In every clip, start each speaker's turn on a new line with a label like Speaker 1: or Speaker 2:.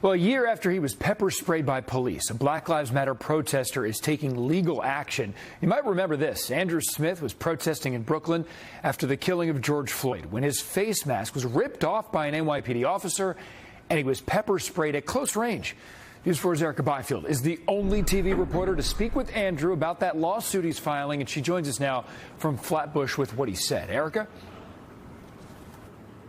Speaker 1: Well, a year after he was pepper sprayed by police, a Black Lives Matter protester is taking legal action. You might remember this. Andrew Smith was protesting in Brooklyn after the killing of George Floyd when his face mask was ripped off by an NYPD officer and he was pepper sprayed at close range. News 4's Erica Byfield is the only TV reporter to speak with Andrew about that lawsuit he's filing, and she joins us now from Flatbush with what he said. Erica?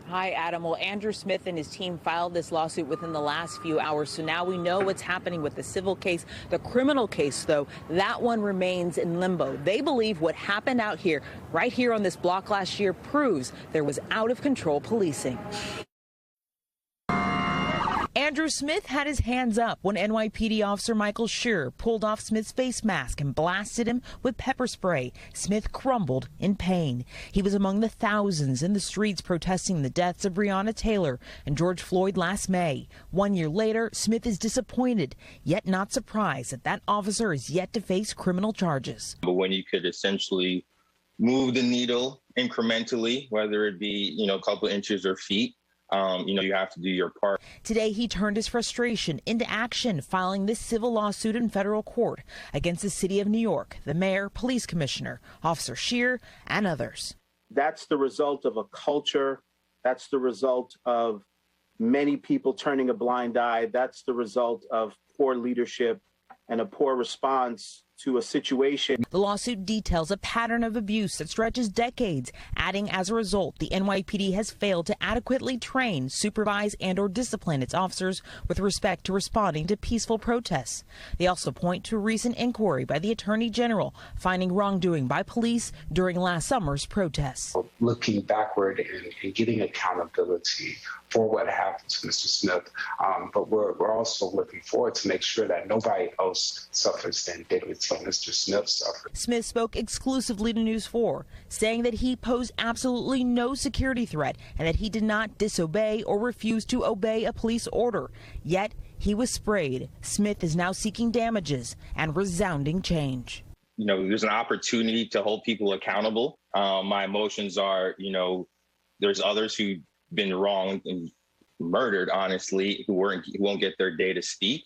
Speaker 2: Hi, Adam. Well, Andrew Smith and his team filed this lawsuit within the last few hours, so now we know what's happening with the civil case. The criminal case, though, that one remains in limbo. They believe what happened out here, right here on this block last year, proves there was out-of-control policing. Andrew Smith had his hands up when NYPD officer Michael Shearer pulled off Smith's face mask and blasted him with pepper spray. Smith crumbled in pain. He was among the thousands in the streets protesting the deaths of Breonna Taylor and George Floyd last May. 1 year later, Smith is disappointed, yet not surprised that that officer is yet to face criminal charges.
Speaker 3: But when you could essentially move the needle incrementally, whether it be, a couple inches or feet, you have to do your part.
Speaker 2: Today, he turned his frustration into action, filing this civil lawsuit in federal court against the city of New York, the mayor, police commissioner, Officer Shearer, and others.
Speaker 4: That's the result of a culture. That's the result of many people turning a blind eye. That's the result of poor leadership and a poor response to a situation.
Speaker 2: The lawsuit details a pattern of abuse that stretches decades, adding as a result, the NYPD has failed to adequately train, supervise, and/or discipline its officers with respect to responding to peaceful protests. They also point to a recent inquiry by the Attorney General finding wrongdoing by police during last summer's protests.
Speaker 5: Looking backward and getting accountability for what happened to Mr. Smith, but we're also looking forward to make sure that nobody else suffers the indignity of Mr. Smith suffered.
Speaker 2: Smith spoke exclusively to News 4, saying that he posed absolutely no security threat and that he did not disobey or refuse to obey a police order. Yet he was sprayed. Smith is now seeking damages and resounding change.
Speaker 3: There's an opportunity to hold people accountable. My emotions are, there's others who've been wronged and murdered, honestly, who won't get their day to speak.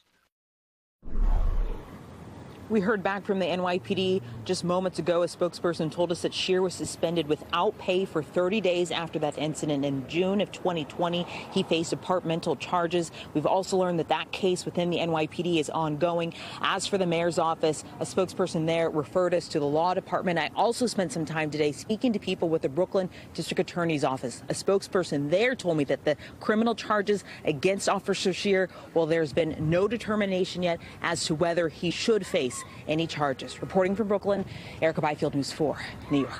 Speaker 2: We heard back from the NYPD just moments ago. A spokesperson told us that Shearer was suspended without pay for 30 days after that incident. In June of 2020, he faced departmental charges. We've also learned that that case within the NYPD is ongoing. As for the mayor's office, a spokesperson there referred us to the law department. I also spent some time today speaking to people with the Brooklyn District Attorney's Office. A spokesperson there told me that the criminal charges against Officer Shearer, well, there's been no determination yet as to whether he should face any charges. Reporting from Brooklyn, Erica Byfield, News 4, New York.